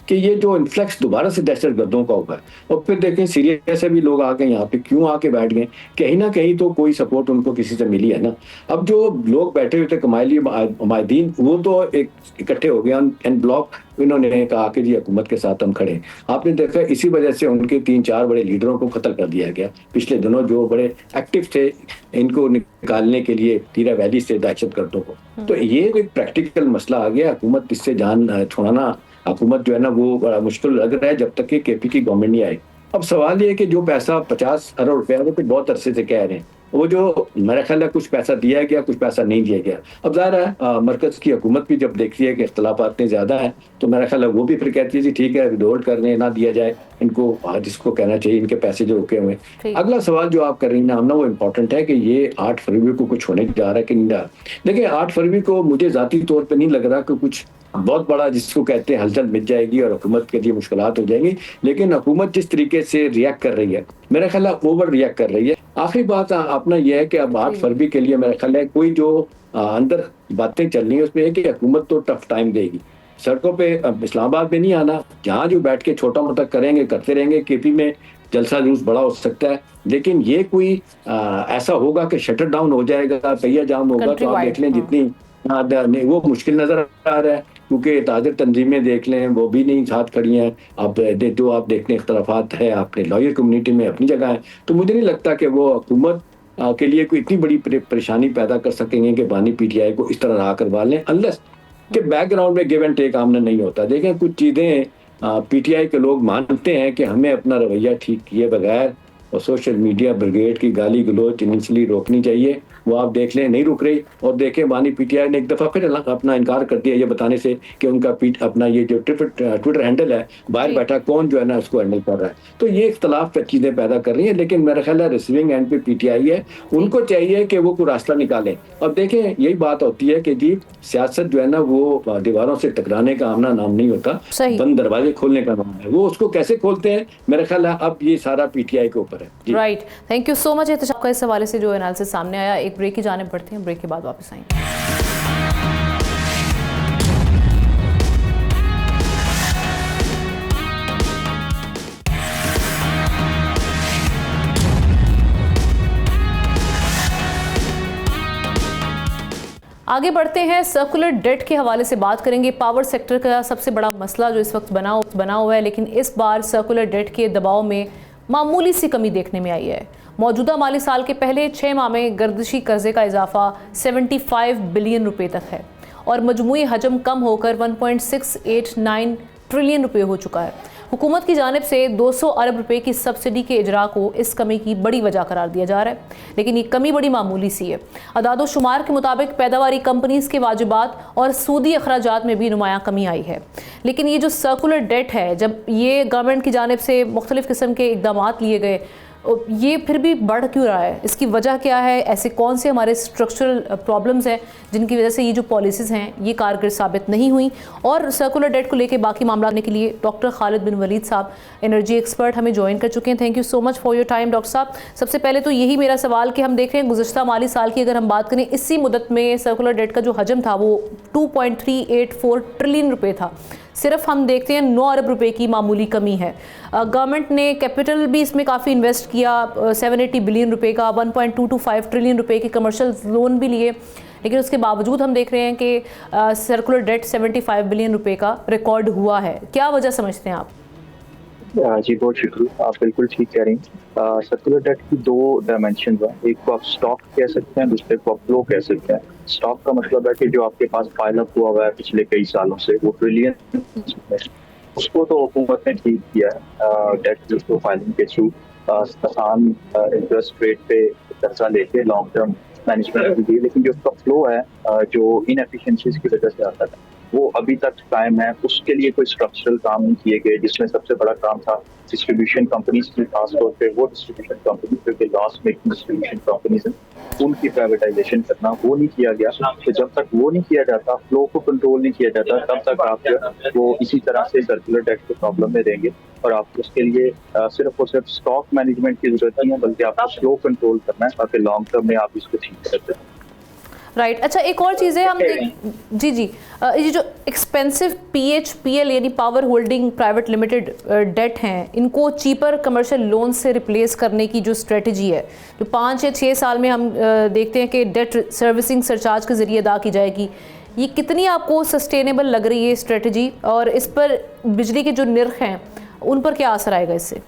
कि ये जो इन्फ्लक्स दोबारा से दहशतगर्दों का हुआ है, और फिर देखें सीरिया से भी लोग आ गए यहाँ पे, क्यों आके बैठ गए? कहीं ना कहीं तो कोई सपोर्ट उनको किसी से मिली है ना। अब जो लोग बैठे हुए थे कमाइली उमायदीन, वो तो एक इकट्ठे हो गए एन ब्लॉक, इन्होंने कहा कि जी हुकूमत के साथ हम खड़े हैं। आपने देखा इसी वजह से उनके 3-4 बड़े लीडरों को कत्ल कर दिया गया पिछले दिनों, जो बड़े एक्टिव थे इनको निकालने के लिए तीरा वैली से दहशतगर्दों को। तो ये एक प्रैक्टिकल मसला आ गया, हुकूमत इससे जान छुड़ाना हुकूमत जो है ना वो बड़ा मुश्किल लग रहा है जब तक कि केपी की गवर्नमेंट नहीं आई। अब सवाल ये है कि जो पैसा 50 अरब रुपया वो तो बहुत अरसे से कह रहे हैं, वो जो मेरा ख्याल है कुछ पैसा दिया गया, कुछ पैसा नहीं दिया गया। अब ज़ाहिर है मरकज़ की हुकूमत भी जब देखती है कि इख्तलाफात इतने ज़्यादा हैं, तो मेरा ख्याल है वो भी फिर कहती है जी ठीक है विदहोल्ड करने ना दिया जाए इनको, जिसको कहना चाहिए इनके पैसे जो रुके हुए। अगला सवाल जो आप कर रही हैं ना वो इम्पोर्टेंट है कि ये 8 फरवरी को कुछ होने जा रहा है कि नहीं जा रहा। देखिए 8 फरवरी को मुझे ज़ाती तौर पर नहीं लग रहा कि कुछ बहुत बड़ा जिसको कहते हैं हलचल मिट जाएगी और हुकूमत के लिए मुश्किलात हो जाएंगी। लेकिन हुकूमत जिस तरीके से रिएक्ट कर रही है, मेरा ख्याल है ओवर रिएक्ट कर रही है। आखिरी बात अपना यह है कि अब 8 फरवरी के लिए मेरा ख्याल है कोई जो अंदर बातें चल रही है उसमें है कि हुकूमत तो टफ टाइम देगी। सड़कों पे इस्लामाबाद में नहीं आना, जहाँ जो बैठ के छोटा मोटा करेंगे करते रहेंगे। केपी में जलसा जुलूस बड़ा हो सकता है, लेकिन ये कोई ऐसा होगा कि शटर डाउन हो जाएगा, पहिया जाम होगा, तो आप देख लें जितनी वो मुश्किल नजर आ रहा है। क्योंकि ताजर तंजीमें देख लें वो भी नहीं साथ खड़ी हैं। अब जो आप देखने इख्तलाफात है अपने लॉयर कम्युनिटी में अपनी जगह है, तो मुझे नहीं लगता कि वो हुकूमत के लिए कोई इतनी बड़ी परेशानी पैदा कर सकेंगे कि बानी PTI को इस तरह रहा करवा लें, अनलेस कि बैकग्राउंड में गिव एंड टेक आमने नहीं होता। देखें कुछ चीज़ें PTI के लोग मानते हैं कि हमें अपना रवैया ठीक किए बगैर और सोशल मीडिया ब्रिगेड की गाली गलोच इनिशियली रोकनी चाहिए, वो आप देख लें नहीं रुक रही। और देखें बानी PTI ने एक दफ़ा फिर अपना इनकार कर दिया ये बताने से कि उनका अपना ये जो ट्विटर हैंडल है बाहर बैठा कौन जो है ना उसको हैंडल कर रहा है। तो ये इख्तलाफ चीज़ें पैदा कर रही हैं, लेकिन मेरा ख्याल है रिसीविंग एंड पे PTI है, उनको चाहिए कि वो कोई रास्ता निकालें। अब देखें यही बात होती है कि जी सियासत जो है ना वो दीवारों से टकराने का आमना नाम नहीं होता, बंद दरवाजे खोलने का नाम है। वो उसको कैसे खोलते हैं मेरा ख्याल है अब ये सारा PTI के ऊपर है। Right, thank you so much Ehtesham का इस हवाले से जो एनालिसिस सामने आया। एक ब्रेक की जानिब बढ़ते हैं, ब्रेक के बाद वापस आएंगे। आगे बढ़ते हैं, सर्कुलर डेट के हवाले से बात करेंगे। पावर सेक्टर का सबसे बड़ा मसला जो इस वक्त बना हुआ है, लेकिन इस बार सर्कुलर डेट के दबाव में मामूली सी कमी देखने में आई है। मौजूदा माली साल के पहले 6 माह में गर्दिशी कर्जे का इजाफा 75 बिलियन रुपए तक है और मजमूई हजम कम होकर 1.689 ट्रिलियन रुपए हो चुका है। हुकूमत की जानिब से 200 अरब रुपए की सब्सिडी के इजरा को इस कमी की बड़ी वजह करार दिया जा रहा है, लेकिन ये कमी बड़ी मामूली सी है। अदादो शुमार के मुताबिक पैदावारी कंपनीज के वाजिबात और सूदी अखराजात में भी नुमायां कमी आई है। लेकिन ये जो सर्कुलर डेट है, जब ये गवर्नमेंट की जानिब से मुख्तलिफ किस्म के इकदाम लिए गए ये फिर भी बढ़ क्यों रहा है? इसकी वजह क्या है? ऐसे कौन से हमारे स्ट्रक्चरल प्रॉब्लम्स हैं जिनकी वजह से ये जो पॉलिसीज़ हैं ये कारगर साबित नहीं हुई? और सर्कुलर डेट को लेकर बाकी मामला के लिए डॉक्टर खालिद बिन वलीद साहब, एनर्जी एक्सपर्ट, हमें ज्वाइन कर चुके हैं। Thank you so much for your time doctor साहब। सबसे पहले तो यही मेरा सवाल कि हम देख रहे हैं गुज़श्ता माली साल की अगर हम बात करें, इसी मुद्दत में सर्कुलर डेट का जो हजम था वो 2.384 ट्रिलियन रुपये था। सिर्फ हम देखते हैं 9 अरब रुपए की मामूली कमी है। गवर्नमेंट ने कैपिटल भी इसमें काफ़ी इन्वेस्ट किया, 780 बिलियन रुपए का, 1.225 ट्रिलियन रुपए के कमर्शियल लोन भी लिए, लेकिन उसके बावजूद हम देख रहे हैं कि सर्कुलर डेट 75 बिलियन रुपए का रिकॉर्ड हुआ है। क्या वजह समझते हैं आप? जी बहुत शुक्रिया, आप बिल्कुल ठीक कह रही हैं। सर्कुलर डेट की 2 डायमेंशन है, एक को आप स्टॉक कह सकते हैं, दूसरे को आप फ्लो कह सकते हैं। स्टॉक का मतलब है कि जो आपके पास पाइल अप हुआ हुआ है पिछले कई सालों से, वो ट्रिलियन, उसको तो हुकूमत ने ठीक किया है डेट फाइलिंग के थ्रू, आसान इंटरेस्ट रेट पे कर्जा लेके लॉन्ग टर्म मैनेजमेंट के लिए। लेकिन जो उसका फ्लो है जो इनएफिशिएंसीज की वजह से आता है वो अभी तक कायम है। उसके लिए कोई स्ट्रक्चरल काम नहीं किए गए, जिसमें सबसे बड़ा काम था डिस्ट्रीब्यूशन कंपनीज की, खासतौर पे वो डिस्ट्रीब्यूशन कंपनी जो लॉस मेकिंग डिस्ट्रीब्यूशन कंपनीज हैं, उनकी प्राइवेटाइजेशन करना, वो नहीं किया गया। तो जब तक वो नहीं किया जाता, फ्लो को कंट्रोल नहीं किया जाता, तब तक आप वो इसी तरह से सर्कुलर डेट के प्रॉब्लम में रहेंगे। और आपको उसके लिए सिर्फ और सिर्फ स्टॉक मैनेजमेंट की जरूरत नहीं है, बल्कि आपको फ्लो कंट्रोल करना है ताकि लॉन्ग टर्म में आप इसको ठीक कर सकें। राइट अच्छा, एक और चीज़ है, हम जी ये जो एक्सपेंसिव PHPL यानी power holding private limited debt हैं, इनको चीपर कमर्शियल लोन से रिप्लेस करने की जो स्ट्रेटजी है, जो 5 या 6 साल में हम देखते हैं कि डेट सर्विसिंग सरचार्ज के ज़रिए अदा की जाएगी, ये कितनी आपको सस्टेनेबल लग रही है स्ट्रेटजी? और इस पर बिजली के जो निर्ख हैं उन पर क्या असर आएगा इससे?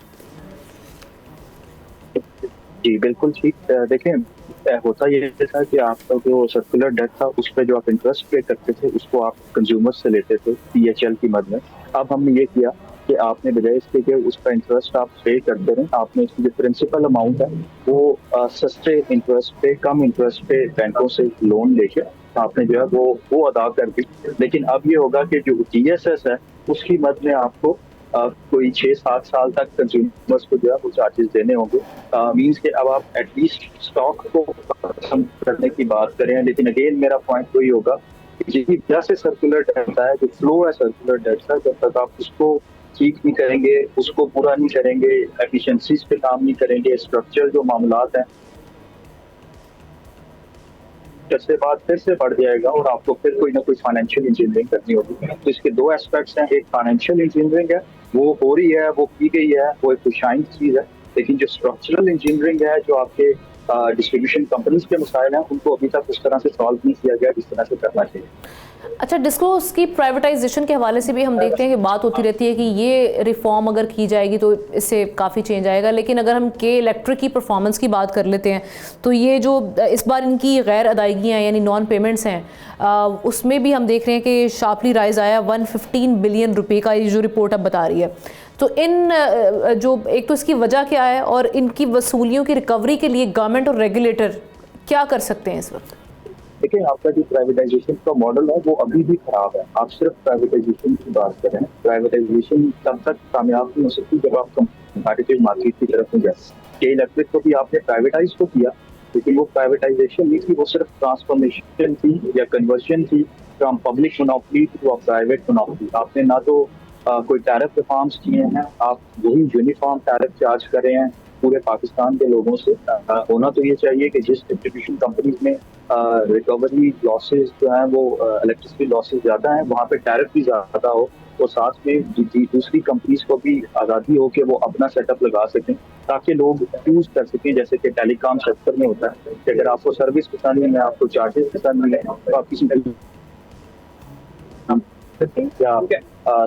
जी बिल्कुल ठीक। देखें, होता ये था कि आपका जो सर्कुलर डेट था उस पर जो आप इंटरेस्ट पे करते थे उसको आप कंज्यूमर से लेते थे PHL की मद में। अब हमने ये किया कि आपने बजाय इसके कि उसका इंटरेस्ट आप पे करते रहें, आपने इसकी जो प्रिंसिपल अमाउंट है वो सस्ते इंटरेस्ट पे, कम इंटरेस्ट पे बैंकों से लोन लेके आपने जो है वो अदा कर दी। लेकिन अब ये होगा कि जो TSS है उसकी मद में आपको कोई 6-7 साल तक कंज्यूमर्स को जो है वो चार्जेस देने होंगे। मींस के अब आप एटलीस्ट स्टॉक को कम करने की बात करें। लेकिन अगेन मेरा पॉइंट वही होगा कि जिस वजह से सर्कुलर डेट है, जो फ्लो है सर्कुलर डेट का, जब तक आप उसको ठीक नहीं करेंगे, उसको पूरा नहीं करेंगे, एफिशिएंसीज पे काम नहीं करेंगे, स्ट्रक्चर जो मामलात हैं से बाद फिर से बढ़ जाएगा और आपको फिर कोई ना कोई फाइनेंशियल इंजीनियरिंग करनी होगी। तो इसके 2 एस्पेक्ट्स हैं, एक फाइनेंशियल इंजीनियरिंग है, वो हो रही है, वो की गई है, वो एक खुशाइन चीज है। लेकिन जो स्ट्रक्चरल इंजीनियरिंग है, जो आपके डिस्ट्रीब्यूशन कंपनीज के मसाइल हैं, उनको अभी तक उस तरह से सॉल्व नहीं किया गया जिस तरह से करना चाहिए। अच्छा, डिस्कोर्स की प्राइवेटाइजेशन के हवाले से भी हम देखते हैं कि बात होती रहती है कि ये रिफॉर्म अगर की जाएगी तो इससे काफ़ी चेंज आएगा। लेकिन अगर हम के इलेक्ट्रिक की परफॉर्मेंस की बात कर लेते हैं तो ये जो इस बार इनकी गैर अदायगियाँ यानी नॉन पेमेंट्स हैं, उसमें भी हम देख रहे हैं कि शार्पली राइज आया 115 बिलियन रुपए का, ये जो रिपोर्ट अब बता रही है। तो इन जो एक तो इसकी वजह क्या है और इनकी वसूलियों की रिकवरी के लिए गवर्नमेंट और रेगुलेटर क्या कर सकते हैं इस वक्त? देखिए, आपका जो प्राइवेटाइजेशन का मॉडल है वो अभी भी खराब है। आप सिर्फ प्राइवेटाइजेशन की बात करें, प्राइवेटाइजेशन तब तक कामयाब नहीं हो सकती जब आप कंपैटिटिव मार्केट की तरफ में जाए। के इलेक्ट्रिक को भी आपने प्राइवेटाइज तो किया, लेकिन वो प्राइवेटाइजेशन नहीं थी, वो सिर्फ ट्रांसफॉर्मेशन थी या कन्वर्शन थी from public monopoly to private monopoly. आपने ना तो कोई टैरिफ रिफॉर्म्स किए हैं, आप वही यूनिफॉर्म टैरिफ चार्ज कर रहे हैं पूरे पाकिस्तान के लोगों से। होना तो ये चाहिए कि जिस डिस्ट्रीब्यूशन कंपनीज में रिकवरी लॉसेज जो हैं वो इलेक्ट्रिसिटी लॉसेज ज़्यादा हैं, वहाँ पे टैरिफ भी ज़्यादा हो, और साथ में दूसरी कंपनीज को भी आज़ादी हो कि वो अपना सेटअप लगा सकें ताकि लोग चूज कर सकें। जैसे कि टेलीकॉम सेक्टर में होता है कि अगर आपको सर्विस पसंद है, आपको चार्जेस पसंद मिले, तो आप किसी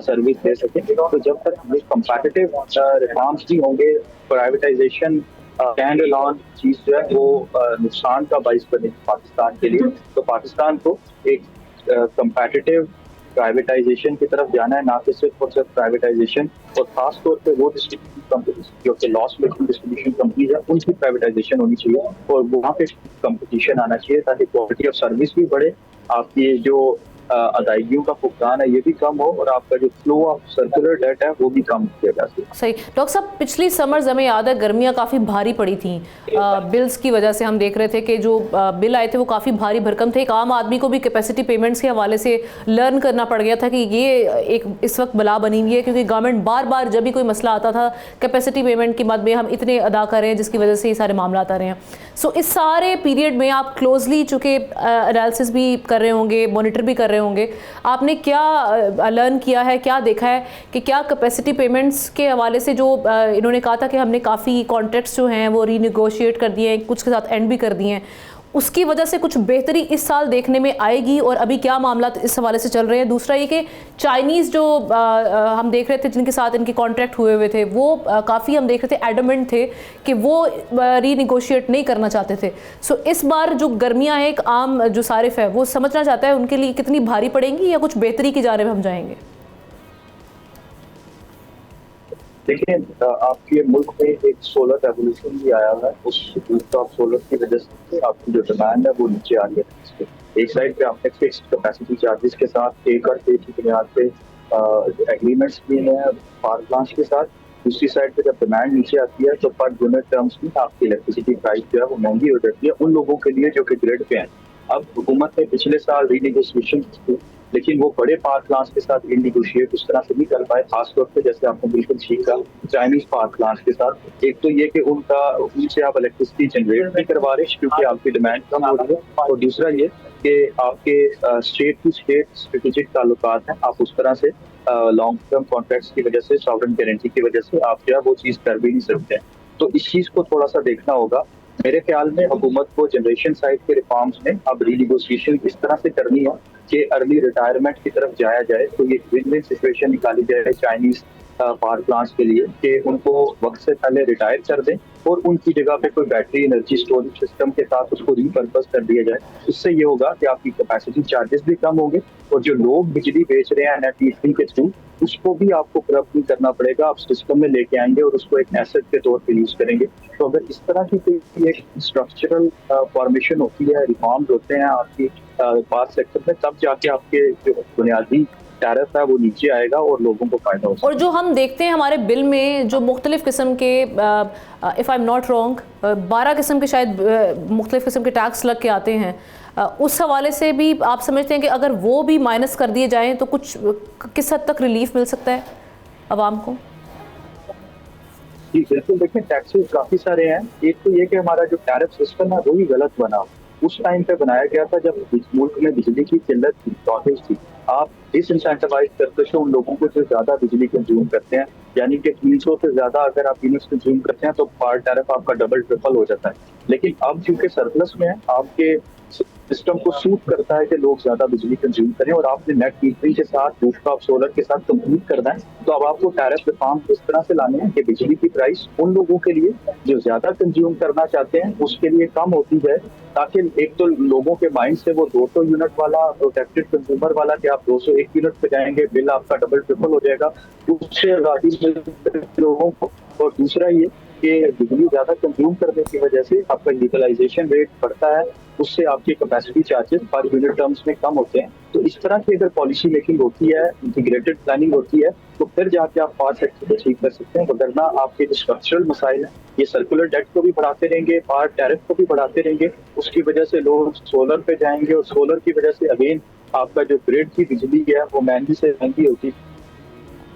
सर्विस दे सकें। तो जब तक ये कंपैटिटिव रिफॉर्म्स नहीं होंगे, प्राइवेटाइजेशन स्टैंड अलोन चीज जो है वो नुकसान का बाइस बनेगी पाकिस्तान के लिए। तो पाकिस्तान को एक कंपैटिटिव प्राइवेटाइजेशन की तरफ जाना है, ना कि सिर्फ और सिर्फ प्राइवेटाइजेशन। और खास तौर पे वो डिस्ट्रीब्यूशन कंपनीज जो कि लॉस मेकिंग डिस्ट्रीब्यूशन कंपनीज है, उनकी प्राइवेटाइजेशन होनी चाहिए और वहाँ पे कंपटीशन आना चाहिए ताकि क्वालिटी ऑफ सर्विस भी बढ़े, आपकी जो अदायगियों का भुगतान है ये भी कम हो और आपका जो फ्लो ऑफ सर्कुलर डेट है वो भी कम किया जा सके। सही। डॉक्टर साहब, पिछली समर्स हमें याद है गर्मियाँ काफ़ी भारी पड़ी थी, बिल्स की वजह से हम देख रहे थे कि जो बिल आए थे वो काफ़ी भारी भरकम थे। एक आम आदमी को भी कैपेसिटी पेमेंट्स के हवाले से लर्न करना पड़ गया था कि ये एक इस वक्त बला बनी हुई है, क्योंकि गवर्नमेंट बार बार जब भी कोई मसला आता था कैपेसिटी पेमेंट की मद में हम इतने अदा कर रहे हैं जिसकी वजह से ये सारे मामला आ रहे हैं। सो इस सारे पीरियड में आप क्लोजली चूँकि एनालिसिस भी कर रहे होंगे, मॉनिटर भी कर रहे होंगे, आपने क्या लर्न किया है, क्या देखा है कि क्या कैपेसिटी पेमेंट्स के हवाले से जो इन्होंने कहा था कि हमने काफ़ी कॉन्ट्रैक्ट्स जो हैं वो रीनिगोशिएट कर दिए हैं, कुछ के साथ एंड भी कर दिए हैं, उसकी वजह से कुछ बेहतरी इस साल देखने में आएगी और अभी क्या मामला इस हवाले से चल रहे हैं? दूसरा ये कि चाइनीज़ जो हम देख रहे थे जिनके साथ इनके कॉन्ट्रैक्ट हुए थे वो काफ़ी हम देख रहे थे एडमेंट थे कि वो रीनिगोशिएट नहीं करना चाहते थे। सो इस बार जो गर्मियाँ हैं, एक आम जो सारिफ है वो समझना चाहता है उनके लिए कितनी भारी पड़ेंगी या कुछ बेहतरी की जानिब हम जाएंगे? देखिए, आपके मुल्क में एक सोलर रेवोल्यूशन भी आया है। उस रूफटॉप सोलर की वजह से आपकी जो डिमांड है वो नीचे आ गई है। एक साइड पे आपने फिक्स्ड कैपेसिटी चार्जेस के साथ एक और पे की बुनियाद पे एग्रीमेंट्स किए हैं पावर प्लांट्स के साथ। दूसरी साइड पे जब डिमांड नीचे आती है तो पर यूनिट टर्म्स में आपकी इलेक्ट्रिसिटी प्राइस जो है वो महंगी हो जाती है उन लोगों के लिए जो कि ग्रिड पे हैं। अब हुकूमत ने पिछले साल रीनिगोशिएशन की, लेकिन वो बड़े पावर प्लांट्स के साथ इननिगोशिएट उस तरह से नहीं कर पाए, खासतौर पे जैसे आपने बिल्कुल ठीक कहा चाइनीज पावर प्लांट्स के साथ। एक तो ये कि उनसे आप इलेक्ट्रिसिटी जनरेट नहीं करवा रहे क्योंकि आपकी डिमांड कम हो रही है, और दूसरा ये कि आपके स्टेट टू स्टेट स्ट्रेटेजिक ताल्लुकात हैं, आप उस तरह से लॉन्ग टर्म कॉन्ट्रैक्ट्स की वजह से, सॉवरेन गारंटी की वजह से आप जो है वो चीज़ कर भी नहीं सकते। तो इस चीज़ को थोड़ा सा देखना होगा। मेरे ख्याल में हुकूमत को जनरेशन साइड के रिफॉर्म्स में अब रीनिगोशिएशन इस तरह से करनी है कि अर्ली रिटायरमेंट की तरफ जाया जाए, तो ये विन विन सिचुएशन निकाली जाए चाइनीज पावर प्लांट्स के लिए कि उनको वक्त से पहले रिटायर कर दें और उनकी जगह पे कोई बैटरी एनर्जी स्टोरेज सिस्टम के साथ उसको रीपर्पस कर दिया जाए। इससे ये होगा कि आपकी कैपेसिटी चार्जेस भी कम होंगे और जो लोग बिजली बेच रहे हैं नेट मीटरिंग के थ्रू उसको भी आपको करप्ट नहीं करना पड़ेगा, आप सिस्टम में लेके आएंगे और उसको एक एसेट के तौर पे यूज करेंगे। तो अगर इस तरह की कोई एक स्ट्रक्चरल फॉर्मेशन होती है, रिफॉर्म्स होते हैं आपकी पावर सेक्टर में, तब जाके आपके जो बुनियादी टैरिफ है वो नीचे आएगा और लोगों को फायदा हो। और जो हम देखते हैं हमारे बिल में जो मुख्तलिफ किस्म के if I am not wrong 12 किस्म के शायद मुख्तलिफ किस्म के टैक्स लग के आते हैं, उस हवाले से भी आप समझते हैं कि अगर वो भी माइनस कर दिए जाएं तो कुछ किस हद तक रिलीफ मिल सकता है आवाम को? जी बिल्कुल, देखिए टैक्सेस काफी सारे हैं। एक तो ये कि हमारा जो टैरिफ सिस्टम है वो ही गलत बना, उस टाइम पे बनाया गया था जब मुल्क में बिजली की किल्लत थी, शॉर्टेज थी। आप डिसइंसेंटिवाइज करते हो उन लोगों को जो ज्यादा बिजली कंज्यूम करते हैं, यानी कि 300 से ज्यादा अगर आप यूनिट्स कंज्यूम करते हैं तो पावर टैरिफ आपका डबल ट्रिपल हो जाता है। लेकिन अब चूंकि सरप्लस में है, आपके सिस्टम को सूट करता है कि लोग ज्यादा बिजली कंज्यूम करें और आपने नेट मीटरिंग के साथ रूफटॉप सोलर के साथ कंप्लीट करना है, तो अब आपको टैरिफ रिफॉर्म इस तरह से लाने हैं कि बिजली की प्राइस उन लोगों के लिए जो ज्यादा कंज्यूम करना चाहते हैं उसके लिए कम होती जाए, ताकि एक तो लोगों के माइंड से वो 200 यूनिट वाला प्रोटेक्टेड कंज्यूमर वाला कि आप 201 यूनिट पे जाएंगे, बिल आपका डबल ट्रिपल हो जाएगा, उससे आज़ादी लोगों को। और दूसरा ये कि बिजली ज्यादा कंज्यूम करने की वजह से आपका यूटिलाइजेशन रेट बढ़ता है, उससे आपकी capacity charges per unit terms में कम होते हैं। तो इस तरह की अगर पॉलिसी मेकिंग होती है, इंटीग्रेटेड प्लानिंग होती है, तो फिर जाके आप पावर सेक्टर को ठीक कर सकते हैं। वरना आपके जो स्ट्रक्चरल मसाइल हैं, ये सर्कुलर डेट को भी बढ़ाते रहेंगे, पावर टैरिफ को भी बढ़ाते रहेंगे, उसकी वजह से लोग सोलर पे जाएंगे और सोलर की वजह से अगेन आपका जो ग्रिड की बिजली है वो महंगी से महंगी होती।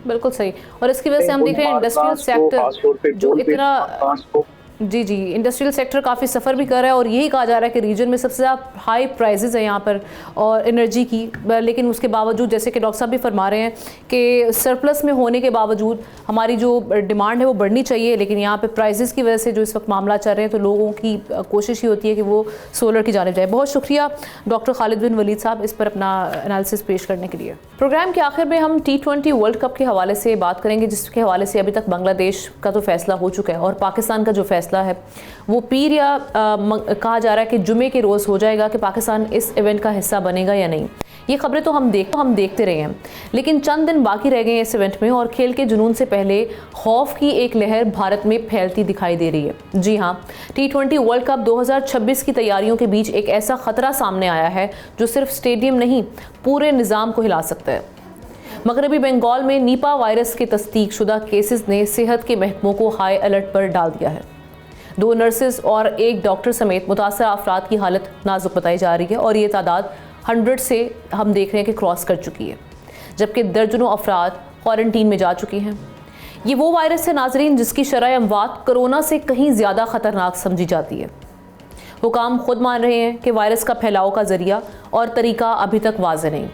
बिल्कुल सही। और इसकी वजह से हम देख रहे हैं इंडस्ट्रियल सेक्टर जो इतना जी इंडस्ट्रियल सेक्टर काफ़ी सफ़र भी कर रहा है और यही कहा जा रहा है कि रीजन में सबसे ज़्यादा हाई प्राइसेस हैं यहाँ पर और एनर्जी की, लेकिन उसके बावजूद जैसे कि डॉक्टर साहब भी फरमा रहे हैं कि सरप्लस में होने के बावजूद हमारी जो डिमांड है वो बढ़नी चाहिए, लेकिन यहाँ पे प्राइसेस की वजह से जो इस वक्त मामला चल रहे हैं तो लोगों की कोशिश ही होती है कि वो सोलर की जानिब जाए। बहुत शुक्रिया डॉक्टर खालिद बिन वलीद साहब इस पर अपना एनालिसिस पेश करने के लिए। प्रोग्राम के आखिर में हम T20 वर्ल्ड कप के हवाले से बात करेंगे, जिसके हवाले से अभी तक बांग्लादेश का तो फैसला हो चुका है और पाकिस्तान का जो फैसला फैसला है वो पीर या कहा जा रहा है कि जुमे के रोज़ हो जाएगा कि पाकिस्तान इस इवेंट का हिस्सा बनेगा या नहीं। ये खबरें तो हम देखते रहे हैं, लेकिन चंद दिन बाकी रह गए इस इवेंट में और खेल के जुनून से पहले खौफ की एक लहर भारत में फैलती दिखाई दे रही है। जी हाँ, T20 वर्ल्ड कप 2026 की तैयारियों के बीच एक ऐसा खतरा सामने आया है जो सिर्फ स्टेडियम नहीं पूरे निज़ाम को हिला सकता है। मगरबी बंगाल में नीपा वायरस के तस्दीक शुदा केसेस ने सेहत के महकमों को हाई अलर्ट पर डाल दिया है। 2 नर्सेज और 1 डॉक्टर समेत मुतासर अफराद की हालत नाजुक बताई जा रही है और ये तादाद 100 से हम देख रहे हैं कि क्रॉस कर चुकी है, जबकि दर्जनों अफराद क्वारंटीन में जा चुकी हैं। ये वो वायरस है नाजरीन जिसकी शरह अमवात कोरोना से कहीं ज़्यादा ख़तरनाक समझी जाती है। हुकाम खुद मान रहे हैं कि वायरस का फैलाव का ज़रिया और तरीका अभी तक वाज़ेह नहीं।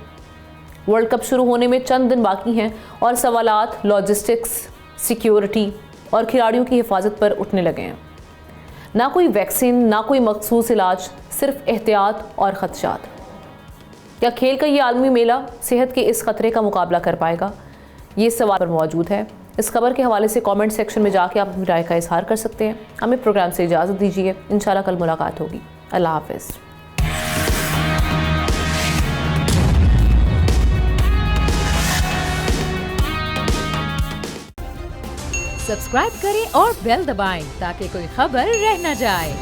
वर्ल्ड कप शुरू होने में चंद दिन बाकी हैं और सवालात लॉजिस्टिक्स, सिक्योरिटी और खिलाड़ियों की हिफाजत पर उठने लगे हैं। ना कोई वैक्सीन, ना कोई मखसूस इलाज, सिर्फ एहतियात और खदशात। क्या खेल का ये आलमी मेला सेहत के इस खतरे का मुकाबला कर पाएगा? ये सवाल पर मौजूद है। इस खबर के हवाले से कमेंट सेक्शन में जाके आप अपनी राय का इजहार कर सकते हैं। हमें प्रोग्राम से इजाज़त दीजिए। इंशाल्लाह कल मुलाकात होगी। अल्लाह हाफ़िज़। सब्सक्राइब करें और बेल दबाएं ताकि कोई खबर रह न जाए।